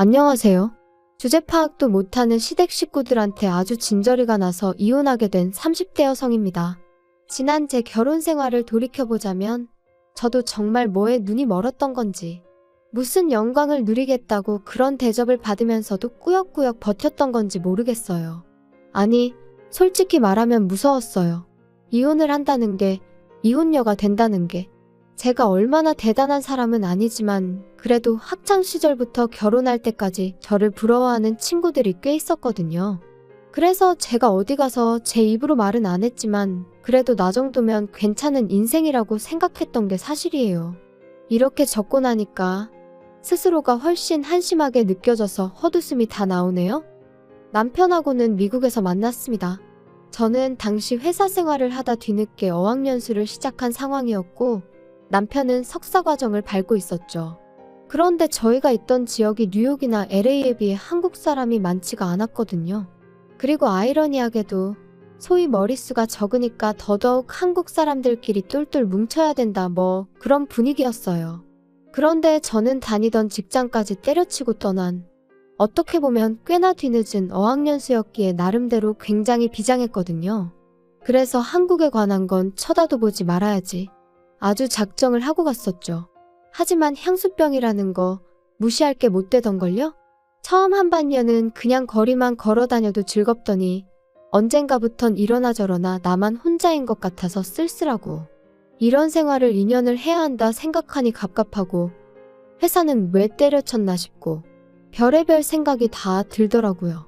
안녕하세요. 주제 파악도 못하는 시댁 식구들한테 아주 진저리가 나서 이혼하게 된 30대 여성입니다. 지난 제 결혼 생활을 돌이켜보자면 저도 정말 뭐에 눈이 멀었던 건지, 무슨 영광을 누리겠다고 그런 대접을 받으면서도 꾸역꾸역 버텼던 건지 모르겠어요. 아니, 솔직히 말하면 무서웠어요. 이혼을 한다는 게, 이혼녀가 된다는 게. 제가 얼마나 대단한 사람은 아니지만 그래도 학창 시절부터 결혼할 때까지 저를 부러워하는 친구들이 꽤 있었거든요. 그래서 제가 어디 가서 제 입으로 말은 안 했지만 그래도 나 정도면 괜찮은 인생이라고 생각했던 게 사실이에요. 이렇게 적고 나니까 스스로가 훨씬 한심하게 느껴져서 헛웃음이 다 나오네요. 남편하고는 미국에서 만났습니다. 저는 당시 회사 생활을 하다 뒤늦게 어학연수를 시작한 상황이었고 남편은 석사 과정을 밟고 있었죠. 그런데 저희가 있던 지역이 뉴욕이나 LA에 비해 한국 사람이 많지가 않았거든요. 그리고 아이러니하게도 소위 머릿수가 적으니까 더더욱 한국 사람들끼리 똘똘 뭉쳐야 된다 뭐 그런 분위기였어요. 그런데 저는 다니던 직장까지 때려치고 떠난 어떻게 보면 꽤나 뒤늦은 어학연수였기에 나름대로 굉장히 비장했거든요. 그래서 한국에 관한 건 쳐다도 보지 말아야지. 아주 작정을 하고 갔었죠. 하지만 향수병이라는 거 무시할 게 못 되던걸요? 처음 한 반년은 그냥 거리만 걸어 다녀도 즐겁더니 언젠가부턴 이러나 저러나 나만 혼자인 것 같아서 쓸쓸하고 이런 생활을 2년을 해야 한다 생각하니 갑갑하고 회사는 왜 때려쳤나 싶고 별의별 생각이 다 들더라고요.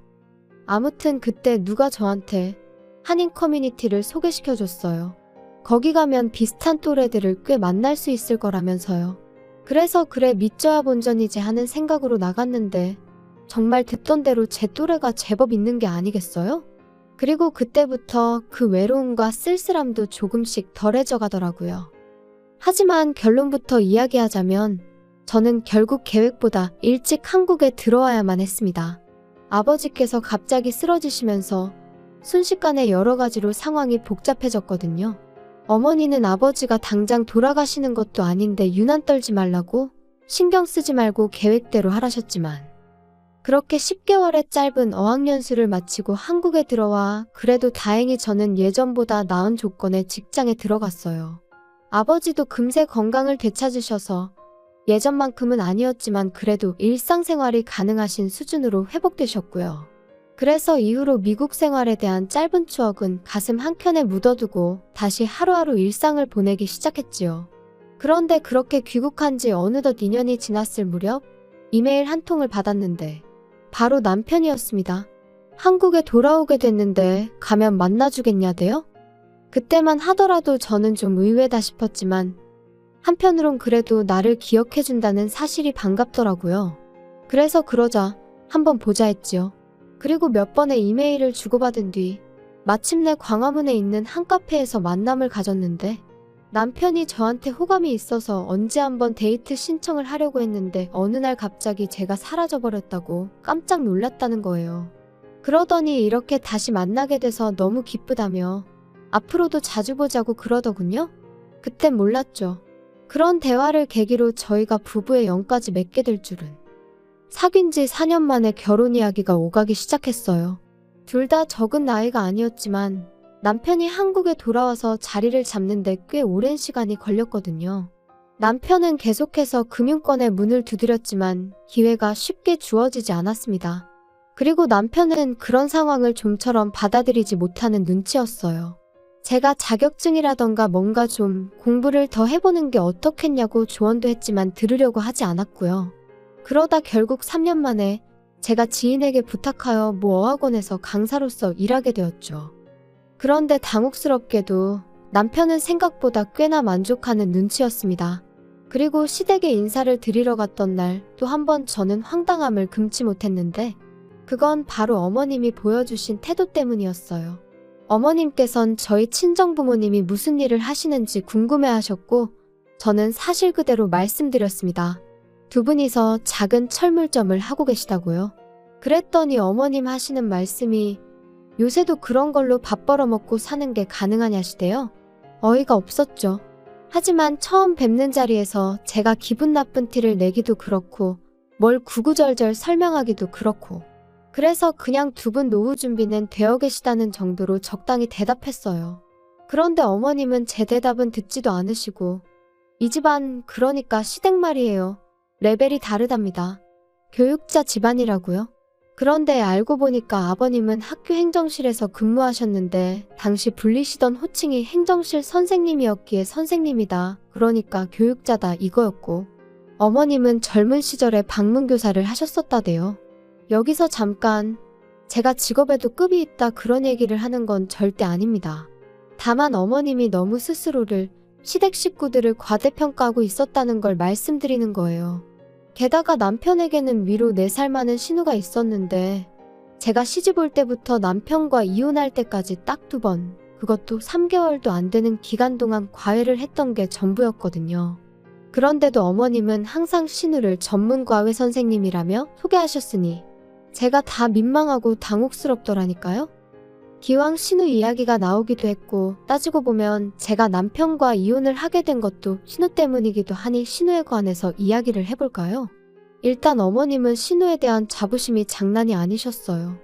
아무튼 그때 누가 저한테 한인 커뮤니티를 소개시켜줬어요. 거기 가면 비슷한 또래들을 꽤 만날 수 있을 거라면서요. 그래서 그래 믿져야 본전이지 하는 생각으로 나갔는데 정말 듣던 대로 제 또래가 제법 있는 게 아니겠어요? 그리고 그때부터 그 외로움과 쓸쓸함도 조금씩 덜해져 가더라고요. 하지만 결론부터 이야기하자면 저는 결국 계획보다 일찍 한국에 들어와야만 했습니다. 아버지께서 갑자기 쓰러지시면서 순식간에 여러 가지로 상황이 복잡해졌거든요. 어머니는 아버지가 당장 돌아가시는 것도 아닌데 유난 떨지 말라고 신경 쓰지 말고 계획대로 하라셨지만 그렇게 10개월의 짧은 어학연수를 마치고 한국에 들어와 그래도 다행히 저는 예전보다 나은 조건의 직장에 들어갔어요. 아버지도 금세 건강을 되찾으셔서 예전만큼은 아니었지만 그래도 일상생활이 가능하신 수준으로 회복되셨고요. 그래서 이후로 미국 생활에 대한 짧은 추억은 가슴 한켠에 묻어두고 다시 하루하루 일상을 보내기 시작했지요. 그런데 그렇게 귀국한 지 어느덧 2년이 지났을 무렵 이메일 한 통을 받았는데 바로 남편이었습니다. 한국에 돌아오게 됐는데 가면 만나주겠냐대요? 그때만 하더라도 저는 좀 의외다 싶었지만 한편으론 그래도 나를 기억해준다는 사실이 반갑더라고요. 그래서 그러자 한번 보자 했지요. 그리고 몇 번의 이메일을 주고받은 뒤 마침내 광화문에 있는 한 카페에서 만남을 가졌는데 남편이 저한테 호감이 있어서 언제 한번 데이트 신청을 하려고 했는데 어느 날 갑자기 제가 사라져버렸다고 깜짝 놀랐다는 거예요. 그러더니 이렇게 다시 만나게 돼서 너무 기쁘다며 앞으로도 자주 보자고 그러더군요. 그땐 몰랐죠. 그런 대화를 계기로 저희가 부부의 영까지 맺게 될 줄은. 사귄 지 4년 만에 결혼 이야기가 오가기 시작했어요. 둘 다 적은 나이가 아니었지만 남편이 한국에 돌아와서 자리를 잡는데 꽤 오랜 시간이 걸렸거든요. 남편은 계속해서 금융권에 문을 두드렸지만 기회가 쉽게 주어지지 않았습니다. 그리고 남편은 그런 상황을 좀처럼 받아들이지 못하는 눈치였어요. 제가 자격증이라던가 뭔가 좀 공부를 더 해보는 게 어떻겠냐고 조언도 했지만 들으려고 하지 않았고요. 그러다 결국 3년 만에 제가 지인에게 부탁하여 모 어학원에서 강사로서 일하게 되었죠. 그런데 당혹스럽게도 남편은 생각보다 꽤나 만족하는 눈치였습니다. 그리고 시댁에 인사를 드리러 갔던 날 또 한 번 저는 황당함을 금치 못했는데 그건 바로 어머님이 보여주신 태도 때문이었어요. 어머님께선 저희 친정부모님이 무슨 일을 하시는지 궁금해하셨고 저는 사실 그대로 말씀드렸습니다. 두 분이서 작은 철물점을 하고 계시다고요. 그랬더니 어머님 하시는 말씀이 요새도 그런 걸로 밥 벌어먹고 사는 게 가능하냐시대요. 어이가 없었죠. 하지만 처음 뵙는 자리에서 제가 기분 나쁜 티를 내기도 그렇고 뭘 구구절절 설명하기도 그렇고. 그래서 그냥 두 분 노후 준비는 되어 계시다는 정도로 적당히 대답했어요. 그런데 어머님은 제 대답은 듣지도 않으시고 이 집안 그러니까 시댁 말이에요. 레벨이 다르답니다. 교육자 집안이라고요? 그런데 알고 보니까 아버님은 학교 행정실에서 근무하셨는데 당시 불리시던 호칭이 행정실 선생님이었기에 선생님이다. 그러니까 교육자다 이거였고 어머님은 젊은 시절에 방문교사를 하셨었다대요. 여기서 잠깐 제가 직업에도 급이 있다 그런 얘기를 하는 건 절대 아닙니다. 다만 어머님이 너무 스스로를 시댁 식구들을 과대평가하고 있었다는 걸 말씀드리는 거예요. 게다가 남편에게는 위로 4살 많은 신우가 있었는데 제가 시집 올 때부터 남편과 이혼할 때까지 딱 2번, 그것도 3개월도 안 되는 기간 동안 과외를 했던 게 전부였거든요. 그런데도 어머님은 항상 신우를 전문 과외 선생님이라며 소개하셨으니 제가 다 민망하고 당혹스럽더라니까요. 기왕 신우 이야기가 나오기도 했고 따지고 보면 제가 남편과 이혼을 하게 된 것도 신우 때문이기도 하니 신우에 관해서 이야기를 해볼까요? 일단 어머님은 신우에 대한 자부심이 장난이 아니셨어요.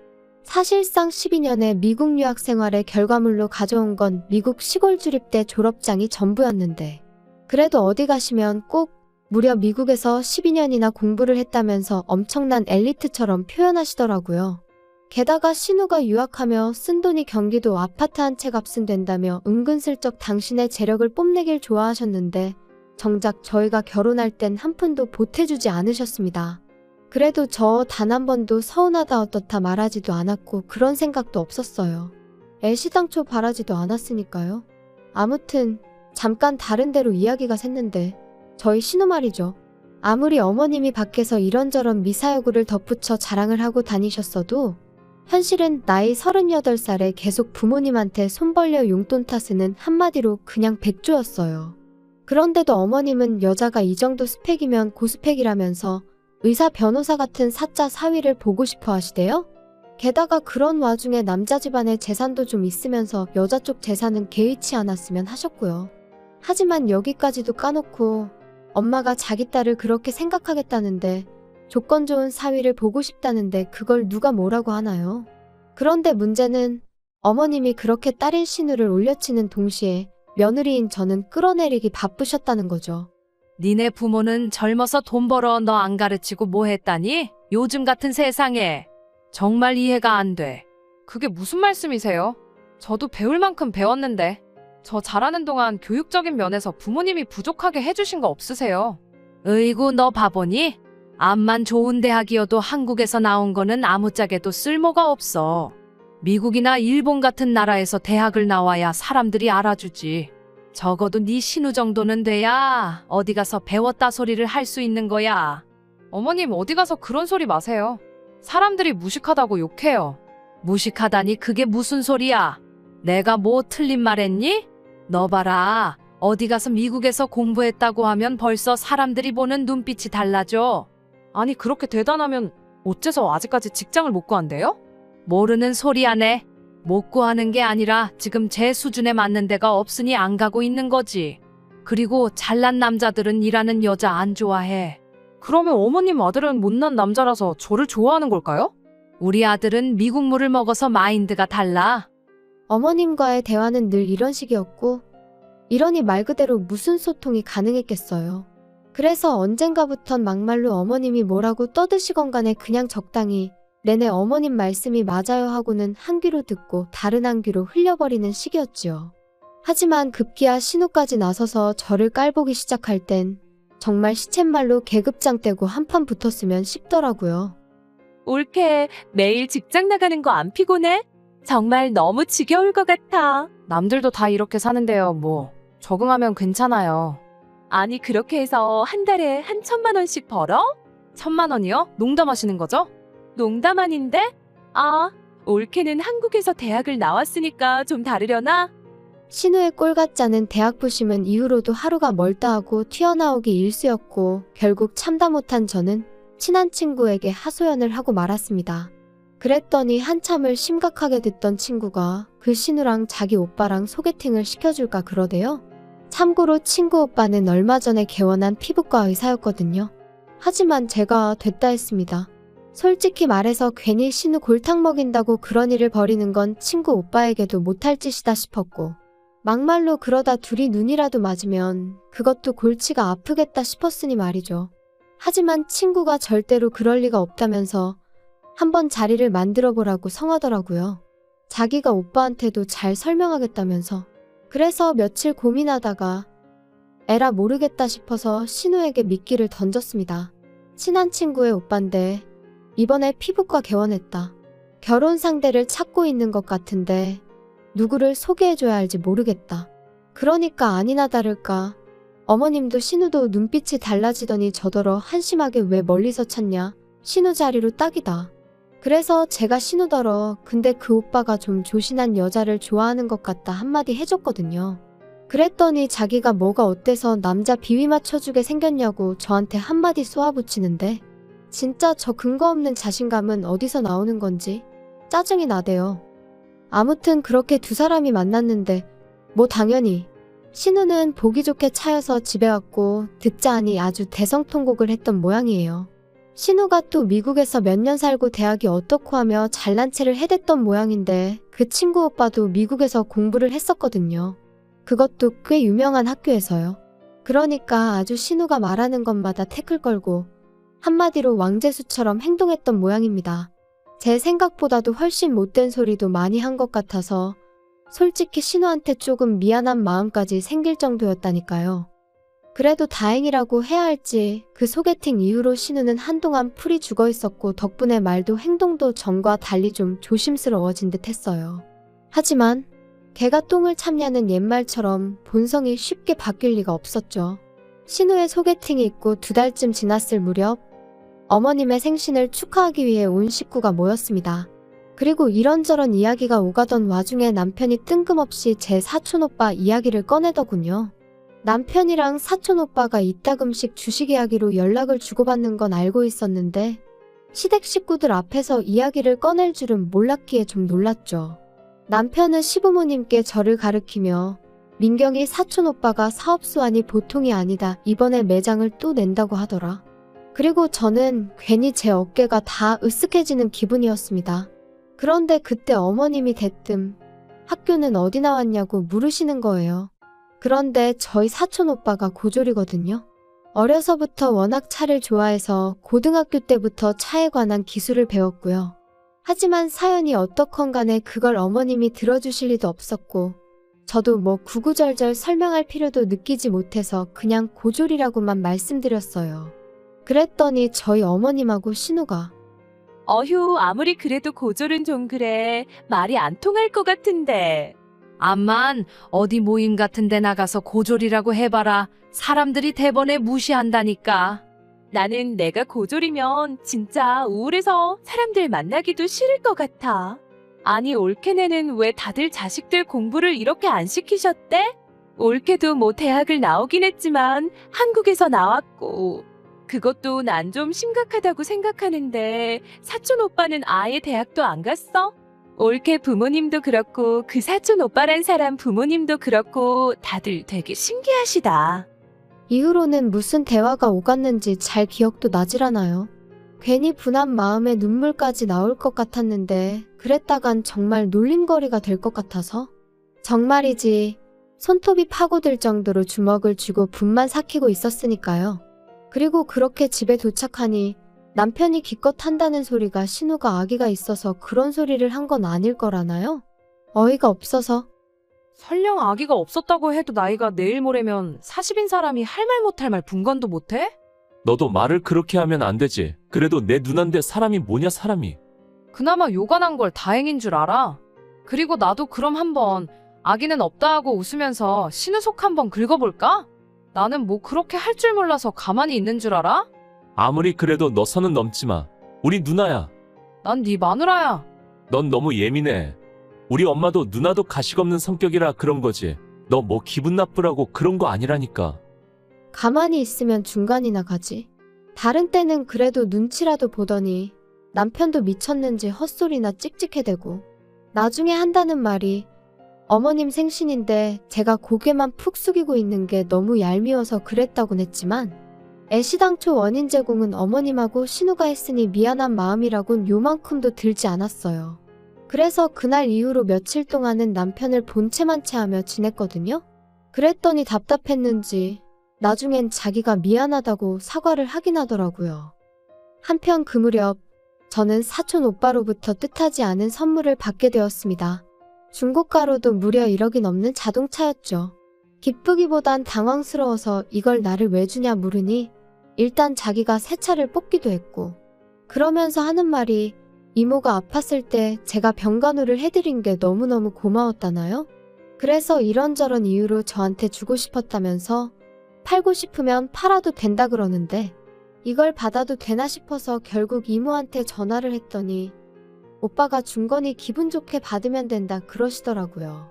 사실상 12년의 미국 유학 생활의 결과물로 가져온 건 미국 시골 주립대 졸업장이 전부였는데 그래도 어디 가시면 꼭 무려 미국에서 12년이나 공부를 했다면서 엄청난 엘리트처럼 표현하시더라고요. 게다가 신우가 유학하며 쓴 돈이 경기도 아파트 한 채 값은 된다며 은근슬쩍 당신의 재력을 뽐내길 좋아하셨는데 정작 저희가 결혼할 땐 한 푼도 보태주지 않으셨습니다. 그래도 저 단 한 번도 서운하다 어떻다 말하지도 않았고 그런 생각도 없었어요. 애시당초 바라지도 않았으니까요. 아무튼 잠깐 다른 데로 이야기가 샜는데 저희 신우 말이죠. 아무리 어머님이 밖에서 이런저런 미사여구를 덧붙여 자랑을 하고 다니셨어도 현실은 나이 38살에 계속 부모님한테 손 벌려 용돈 타쓰는 한마디로 그냥 백조였어요. 그런데도 어머님은 여자가 이 정도 스펙이면 고스펙이라면서 의사 변호사 같은 사자 사위를 보고 싶어 하시대요? 게다가 그런 와중에 남자 집안의 재산도 좀 있으면서 여자 쪽 재산은 개의치 않았으면 하셨고요. 하지만 여기까지도 까놓고 엄마가 자기 딸을 그렇게 생각하겠다는데 조건 좋은 사위를 보고 싶다는데 그걸 누가 뭐라고 하나요? 그런데 문제는 어머님이 그렇게 딸인 신우를 올려치는 동시에 며느리인 저는 끌어내리기 바쁘셨다는 거죠. 니네 부모는 젊어서 돈 벌어 너 안 가르치고 뭐 했다니? 요즘 같은 세상에. 정말 이해가 안 돼. 그게 무슨 말씀이세요? 저도 배울 만큼 배웠는데 저 잘하는 동안 교육적인 면에서 부모님이 부족하게 해주신 거 없으세요? 으이구 너 바보니? 암만 좋은 대학이어도 한국에서 나온 거는 아무짝에도 쓸모가 없어. 미국이나 일본 같은 나라에서 대학을 나와야 사람들이 알아주지. 적어도 네 신우 정도는 돼야 어디 가서 배웠다 소리를 할 수 있는 거야. 어머님 어디 가서 그런 소리 마세요. 사람들이 무식하다고 욕해요. 무식하다니 그게 무슨 소리야? 내가 뭐 틀린 말 했니? 너 봐라. 어디 가서 미국에서 공부했다고 하면 벌써 사람들이 보는 눈빛이 달라져. 아니 그렇게 대단하면 어째서 아직까지 직장을 못 구한대요? 모르는 소리 하네. 못 구하는 게 아니라 지금 제 수준에 맞는 데가 없으니 안 가고 있는 거지. 그리고 잘난 남자들은 일하는 여자 안 좋아해. 그러면 어머님 아들은 못난 남자라서 저를 좋아하는 걸까요? 우리 아들은 미국 물을 먹어서 마인드가 달라. 어머님과의 대화는 늘 이런 식이었고 이러니 말 그대로 무슨 소통이 가능했겠어요. 그래서 언젠가부턴 막말로 어머님이 뭐라고 떠드시건 간에 그냥 적당히 내내 어머님 말씀이 맞아요 하고는 한 귀로 듣고 다른 한 귀로 흘려버리는 시기였지요. 하지만 급기야 신우까지 나서서 저를 깔보기 시작할 땐 정말 시쳇말로 계급장 떼고 한판 붙었으면 싶더라고요. 올케, 매일 직장 나가는 거 안 피곤해? 정말 너무 지겨울 것 같아. 남들도 다 이렇게 사는데요. 뭐 적응하면 괜찮아요. 아니 그렇게 해서 한 달에 한 1,000만 원씩 벌어? 1,000만 원이요? 농담하시는 거죠? 농담 아닌데? 아, 올케는 한국에서 대학을 나왔으니까 좀 다르려나? 신우의 꼴 같지 않은 대학 부심은 이후로도 하루가 멀다 하고 튀어나오기 일쑤였고 결국 참다 못한 저는 친한 친구에게 하소연을 하고 말았습니다. 그랬더니 한참을 심각하게 듣던 친구가 그 신우랑 자기 오빠랑 소개팅을 시켜줄까 그러대요. 참고로 친구 오빠는 얼마 전에 개원한 피부과 의사였거든요. 하지만 제가 됐다 했습니다. 솔직히 말해서 괜히 신우 골탕 먹인다고 그런 일을 벌이는 건 친구 오빠에게도 못할 짓이다 싶었고, 막말로 그러다 둘이 눈이라도 맞으면 그것도 골치가 아프겠다 싶었으니 말이죠. 하지만 친구가 절대로 그럴 리가 없다면서 한번 자리를 만들어 보라고 성하더라고요. 자기가 오빠한테도 잘 설명하겠다면서. 그래서 며칠 고민하다가 에라 모르겠다 싶어서 신우에게 미끼를 던졌습니다. 친한 친구의 오빠인데 이번에 피부과 개원했다. 결혼 상대를 찾고 있는 것 같은데 누구를 소개해줘야 할지 모르겠다. 그러니까 아니나 다를까 어머님도 신우도 눈빛이 달라지더니 저더러 한심하게 왜 멀리서 찾냐. 신우 자리로 딱이다. 그래서 제가 신우더러 근데 그 오빠가 좀 조신한 여자를 좋아하는 것 같다 한마디 해줬거든요. 그랬더니 자기가 뭐가 어때서 남자 비위 맞춰주게 생겼냐고 저한테 한마디 쏘아붙이는데 진짜 저 근거 없는 자신감은 어디서 나오는 건지 짜증이 나대요. 아무튼 그렇게 두 사람이 만났는데 뭐 당연히 신우는 보기 좋게 차여서 집에 왔고 듣자 하니 아주 대성통곡을 했던 모양이에요. 신우가 또 미국에서 몇 년 살고 대학이 어떻고 하며 잘난 체를 해댔던 모양인데 그 친구 오빠도 미국에서 공부를 했었거든요. 그것도 꽤 유명한 학교에서요. 그러니까 아주 신우가 말하는 것마다 태클 걸고 한마디로 왕재수처럼 행동했던 모양입니다. 제 생각보다도 훨씬 못된 소리도 많이 한 것 같아서 솔직히 신우한테 조금 미안한 마음까지 생길 정도였다니까요. 그래도 다행이라고 해야 할지 그 소개팅 이후로 신우는 한동안 풀이 죽어 있었고 덕분에 말도 행동도 전과 달리 좀 조심스러워진 듯 했어요. 하지만 개가 똥을 참냐는 옛말처럼 본성이 쉽게 바뀔 리가 없었죠. 신우의 소개팅이 있고 2달쯤 지났을 무렵 어머님의 생신을 축하하기 위해 온 식구가 모였습니다. 그리고 이런저런 이야기가 오가던 와중에 남편이 뜬금없이 제 사촌오빠 이야기를 꺼내더군요. 남편이랑 사촌오빠가 이따금씩 주식 이야기로 연락을 주고받는 건 알고 있었는데 시댁 식구들 앞에서 이야기를 꺼낼 줄은 몰랐기에 좀 놀랐죠. 남편은 시부모님께 저를 가리키며 민경이 사촌오빠가 사업수완이 보통이 아니다. 이번에 매장을 또 낸다고 하더라. 그리고 저는 괜히 제 어깨가 다 으쓱해지는 기분이었습니다. 그런데 그때 어머님이 대뜸 학교는 어디 나왔냐고 물으시는 거예요. 그런데 저희 사촌오빠가 고졸이거든요. 어려서부터 워낙 차를 좋아해서 고등학교 때부터 차에 관한 기술을 배웠고요. 하지만 사연이 어떻건 간에 그걸 어머님이 들어주실 리도 없었고 저도 뭐 구구절절 설명할 필요도 느끼지 못해서 그냥 고졸이라고만 말씀드렸어요. 그랬더니 저희 어머님하고 신우가 어휴, 아무리 그래도 고졸은 좀 그래. 말이 안 통할 것 같은데. 암만 어디 모임 같은 데 나가서 고졸이라고 해봐라. 사람들이 대번에 무시한다니까. 나는 내가 고졸이면 진짜 우울해서 사람들 만나기도 싫을 것 같아. 아니, 올케네는 왜 다들 자식들 공부를 이렇게 안 시키셨대? 올케도 뭐 대학을 나오긴 했지만 한국에서 나왔고 그것도 난 좀 심각하다고 생각하는데 사촌 오빠는 아예 대학도 안 갔어? 올케 부모님도 그렇고 그 사촌 오빠란 사람 부모님도 그렇고 다들 되게 신기하시다. 이후로는 무슨 대화가 오갔는지 잘 기억도 나질 않아요. 괜히 분한 마음에 눈물까지 나올 것 같았는데 그랬다간 정말 놀림거리가 될 것 같아서 정말이지 손톱이 파고들 정도로 주먹을 쥐고 분만 삭히고 있었으니까요. 그리고 그렇게 집에 도착하니 남편이 기껏 한다는 소리가 신우가 아기가 있어서 그런 소리를 한 건 아닐 거라나요? 어이가 없어서. 설령 아기가 없었다고 해도 나이가 내일 모레면 40인 사람이 할 말 못할 말 분간도 못해? 너도 말을 그렇게 하면 안 되지. 그래도 내 누난데 사람이 뭐냐 사람이. 그나마 요간한 걸 다행인 줄 알아. 그리고 나도 그럼 한번 아기는 없다 하고 웃으면서 신우 속 한번 긁어볼까? 나는 뭐 그렇게 할 줄 몰라서 가만히 있는 줄 알아? 아무리 그래도 너 선은 넘지 마. 우리 누나야. 난 네 마누라야. 넌 너무 예민해. 우리 엄마도 누나도 가식 없는 성격이라 그런 거지. 너 뭐 기분 나쁘라고 그런 거 아니라니까. 가만히 있으면 중간이나 가지. 다른 때는 그래도 눈치라도 보더니 남편도 미쳤는지 헛소리나 찍찍해대고 나중에 한다는 말이 어머님 생신인데 제가 고개만 푹 숙이고 있는 게 너무 얄미워서 그랬다곤 했지만 애시당초 원인 제공은 어머님하고 신우가 했으니 미안한 마음이라곤 요만큼도 들지 않았어요. 그래서 그날 이후로 며칠 동안은 남편을 본체만 체하며 지냈거든요. 그랬더니 답답했는지 나중엔 자기가 미안하다고 사과를 하긴 하더라고요. 한편 그 무렵 저는 사촌 오빠로부터 뜻하지 않은 선물을 받게 되었습니다. 중고가로도 무려 1억이 넘는 자동차였죠. 기쁘기보단 당황스러워서 이걸 나를 왜 주냐 물으니 일단 자기가 새 차를 뽑기도 했고 그러면서 하는 말이 이모가 아팠을 때 제가 병간호를 해드린 게 너무너무 고마웠다나요? 그래서 이런저런 이유로 저한테 주고 싶었다면서 팔고 싶으면 팔아도 된다 그러는데 이걸 받아도 되나 싶어서 결국 이모한테 전화를 했더니 오빠가 준 거니 기분 좋게 받으면 된다 그러시더라고요.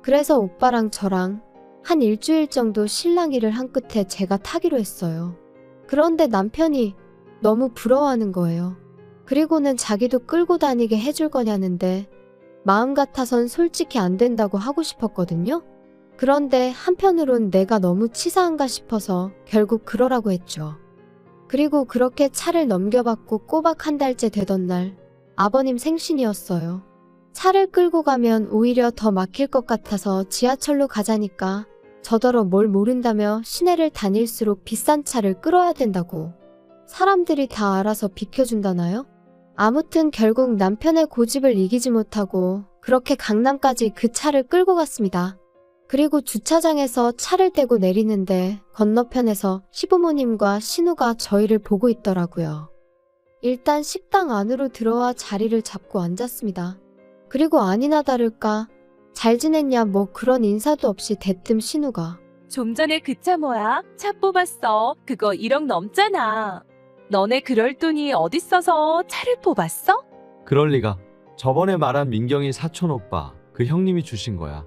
그래서 오빠랑 저랑 한 일주일 정도 실랑이를 한 끝에 제가 타기로 했어요. 그런데 남편이 너무 부러워하는 거예요. 그리고는 자기도 끌고 다니게 해줄 거냐는데 마음 같아선 솔직히 안 된다고 하고 싶었거든요. 그런데 한편으론 내가 너무 치사한가 싶어서 결국 그러라고 했죠. 그리고 그렇게 차를 넘겨받고 꼬박 한 달째 되던 날 아버님 생신이었어요. 차를 끌고 가면 오히려 더 막힐 것 같아서 지하철로 가자니까 저더러 뭘 모른다며 시내를 다닐수록 비싼 차를 끌어야 된다고. 사람들이 다 알아서 비켜준다나요? 아무튼 결국 남편의 고집을 이기지 못하고 그렇게 강남까지 그 차를 끌고 갔습니다. 그리고 주차장에서 차를 떼고 내리는데 건너편에서 시부모님과 신우가 저희를 보고 있더라고요. 일단 식당 안으로 들어와 자리를 잡고 앉았습니다. 그리고 아니나 다를까 잘 지냈냐 뭐 그런 인사도 없이 대뜸 신우가 좀 전에 그 차 뭐야? 차 뽑았어. 그거 1억 넘잖아. 너네 그럴 돈이 어딨어서 차를 뽑았어? 그럴 리가. 저번에 말한 민경이 사촌 오빠, 그 형님이 주신 거야.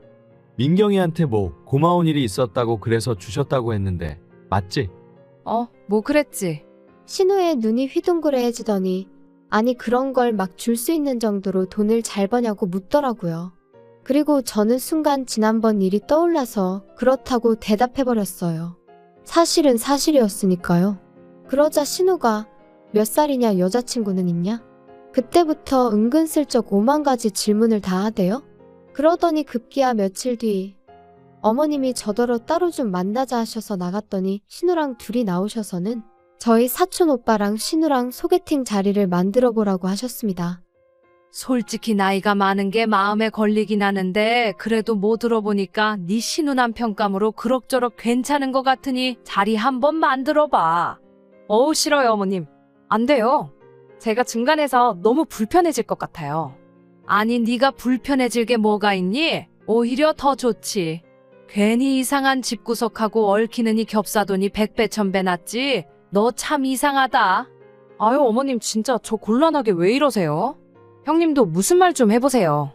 민경이한테 뭐 고마운 일이 있었다고 그래서 주셨다고 했는데 맞지? 뭐 그랬지. 신우의 눈이 휘둥그레해지더니 아니 그런 걸 막 줄 수 있는 정도로 돈을 잘 버냐고 묻더라고요. 그리고 저는 순간 지난번 일이 떠올라서 그렇다고 대답해버렸어요. 사실은 사실이었으니까요. 그러자 신우가 몇 살이냐 여자친구는 있냐? 그때부터 은근슬쩍 오만 가지 질문을 다 하대요. 그러더니 급기야 며칠 뒤 어머님이 저더러 따로 좀 만나자 하셔서 나갔더니 신우랑 둘이 나오셔서는 저희 사촌 오빠랑 신우랑 소개팅 자리를 만들어 보라고 하셨습니다. 솔직히 나이가 많은 게 마음에 걸리긴 하는데 그래도 뭐 들어보니까 네 신우 남편감으로 그럭저럭 괜찮은 것 같으니 자리 한번 만들어봐. 어우 싫어요 어머님. 안 돼요. 제가 중간에서 너무 불편해질 것 같아요. 아니 네가 불편해질 게 뭐가 있니? 오히려 더 좋지. 괜히 이상한 집구석하고 얽히느니 겹사돈이 100배 1000배 낫지. 너 참 이상하다. 아유 어머님 진짜 저 곤란하게 왜 이러세요? 형님도 무슨 말 좀 해보세요.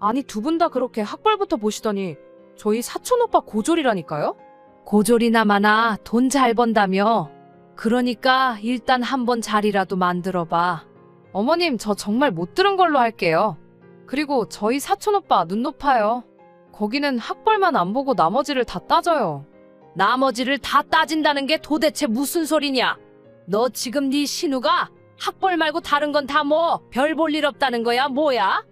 아니 두 분 다 그렇게 학벌부터 보시더니 저희 사촌 오빠 고졸이라니까요? 고졸이나 마나 돈 잘 번다며. 그러니까 일단 한번 자리라도 만들어봐. 어머님 저 정말 못 들은 걸로 할게요. 그리고 저희 사촌 오빠 눈 높아요. 거기는 학벌만 안 보고 나머지를 다 따져요. 나머지를 다 따진다는 게 도대체 무슨 소리냐? 너 지금 네 신우가 학벌 말고 다른 건 다 뭐 별 볼 일 없다는 거야 뭐야?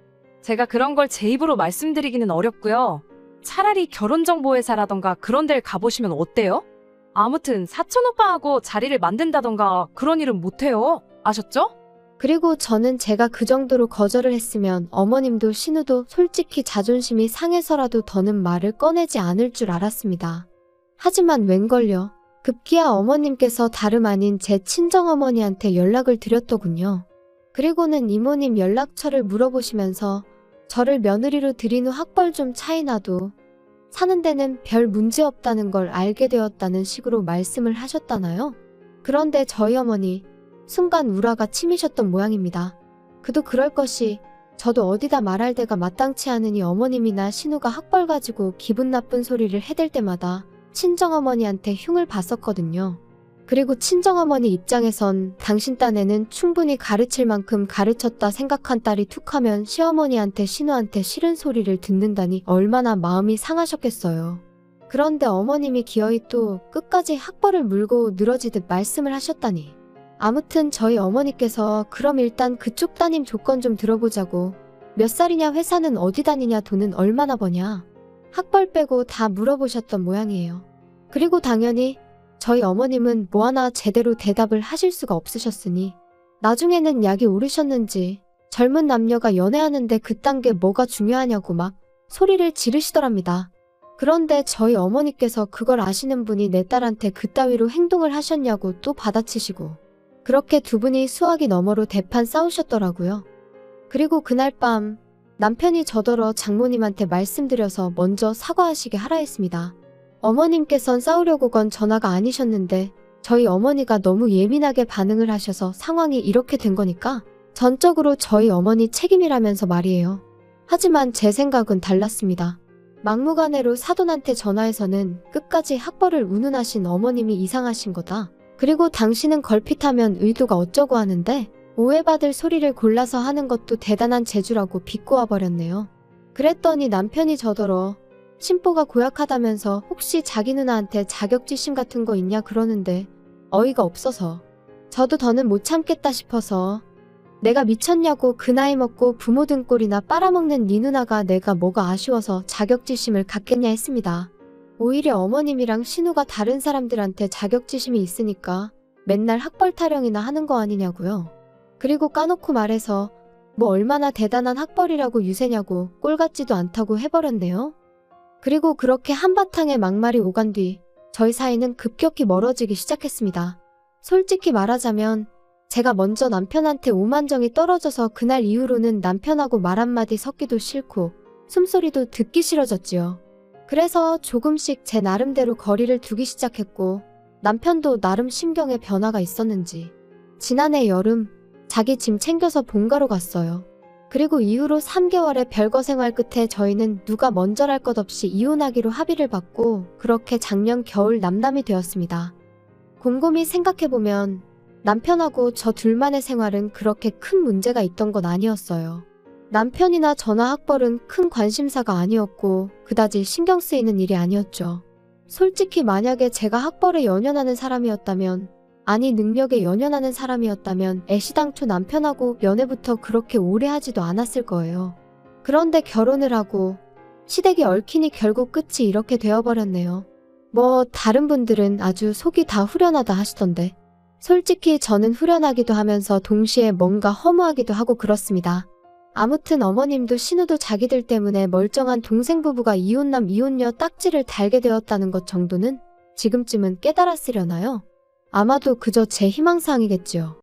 제가 그런 걸 제 입으로 말씀드리기는 어렵고요. 차라리 결혼정보회사라던가 그런 데를 가보시면 어때요? 아무튼 사촌 오빠하고 자리를 만든다던가 그런 일은 못해요. 아셨죠? 그리고 저는 제가 그 정도로 거절을 했으면 어머님도 신우도 솔직히 자존심이 상해서라도 더는 말을 꺼내지 않을 줄 알았습니다. 하지만 웬걸요. 급기야 어머님께서 다름 아닌 제 친정어머니한테 연락을 드렸더군요. 그리고는 이모님 연락처를 물어보시면서 저를 며느리로 들인 후 학벌 좀 차이 나도 사는 데는 별 문제 없다는 걸 알게 되었다는 식으로 말씀을 하셨다나요? 그런데 저희 어머니 순간 우라가 치미셨던 모양입니다. 그도 그럴 것이 저도 어디다 말할 데가 마땅치 않으니 어머님이나 신우가 학벌 가지고 기분 나쁜 소리를 해댈 때마다 친정어머니한테 흉을 봤었거든요. 그리고 친정어머니 입장에선 당신 딴에는 충분히 가르칠 만큼 가르쳤다 생각한 딸이 툭하면 시어머니한테 신우한테 싫은 소리를 듣는다니 얼마나 마음이 상하셨겠어요. 그런데 어머님이 기어이 또 끝까지 학벌을 물고 늘어지듯 말씀을 하셨다니. 아무튼 저희 어머니께서 그럼 일단 그쪽 따님 조건 좀 들어보자고. 몇 살이냐, 회사는 어디 다니냐, 돈은 얼마나 버냐. 학벌 빼고 다 물어보셨던 모양이에요. 그리고 당연히 저희 어머님은 뭐 하나 제대로 대답을 하실 수가 없으셨으니 나중에는 약이 오르셨는지 젊은 남녀가 연애하는데 그딴 게 뭐가 중요하냐고 막 소리를 지르시더랍니다. 그런데 저희 어머니께서 그걸 아시는 분이 내 딸한테 그따위로 행동을 하셨냐고 또 받아치시고 그렇게 두 분이 수화기 너머로 대판 싸우셨더라고요. 그리고 그날 밤 남편이 저더러 장모님한테 말씀드려서 먼저 사과하시게 하라 했습니다. 어머님께선 싸우려고 건 전화가 아니셨는데 저희 어머니가 너무 예민하게 반응을 하셔서 상황이 이렇게 된 거니까 전적으로 저희 어머니 책임이라면서 말이에요. 하지만 제 생각은 달랐습니다. 막무가내로 사돈한테 전화해서는 끝까지 학벌을 운운하신 어머님이 이상하신 거다. 그리고 당신은 걸핏하면 의도가 어쩌고 하는데 오해받을 소리를 골라서 하는 것도 대단한 재주라고 비꼬아 버렸네요. 그랬더니 남편이 저더러 심보가 고약하다면서 혹시 자기 누나한테 자격지심 같은 거 있냐 그러는데 어이가 없어서 저도 더는 못 참겠다 싶어서 내가 미쳤냐고, 그 나이 먹고 부모 등골이나 빨아먹는 네 누나가 내가 뭐가 아쉬워서 자격지심을 갖겠냐 했습니다. 오히려 어머님이랑 신우가 다른 사람들한테 자격지심이 있으니까 맨날 학벌 타령이나 하는 거 아니냐고요. 그리고 까놓고 말해서 뭐 얼마나 대단한 학벌이라고 유세냐고 꼴 같지도 않다고 해버렸네요. 그리고 그렇게 한바탕에 막말이 오간 뒤 저희 사이는 급격히 멀어지기 시작했습니다. 솔직히 말하자면 제가 먼저 남편한테 오만정이 떨어져서 그날 이후로는 남편하고 말 한마디 섞기도 싫고 숨소리도 듣기 싫어졌지요. 그래서 조금씩 제 나름대로 거리를 두기 시작했고 남편도 나름 심경에 변화가 있었는지 지난해 여름 자기 짐 챙겨서 본가로 갔어요. 그리고 이후로 3개월의 별거 생활 끝에 저희는 누가 먼저랄 것 없이 이혼하기로 합의를 받고 그렇게 작년 겨울 남남이 되었습니다. 곰곰이 생각해보면 남편하고 저 둘만의 생활은 그렇게 큰 문제가 있던 건 아니었어요. 남편이나 저나 학벌은 큰 관심사가 아니었고 그다지 신경 쓰이는 일이 아니었죠. 솔직히 만약에 제가 학벌에 연연하는 사람이었다면, 아니 능력에 연연하는 사람이었다면 애시당초 남편하고 연애부터 그렇게 오래 하지도 않았을 거예요. 그런데 결혼을 하고 시댁이 얽히니 결국 끝이 이렇게 되어버렸네요. 뭐 다른 분들은 아주 속이 다 후련하다 하시던데 솔직히 저는 후련하기도 하면서 동시에 뭔가 허무하기도 하고 그렇습니다. 아무튼 어머님도 신우도 자기들 때문에 멀쩡한 동생 부부가 이혼남 이혼녀 딱지를 달게 되었다는 것 정도는 지금쯤은 깨달았으려나요? 아마도 그저 제 희망사항이겠지요.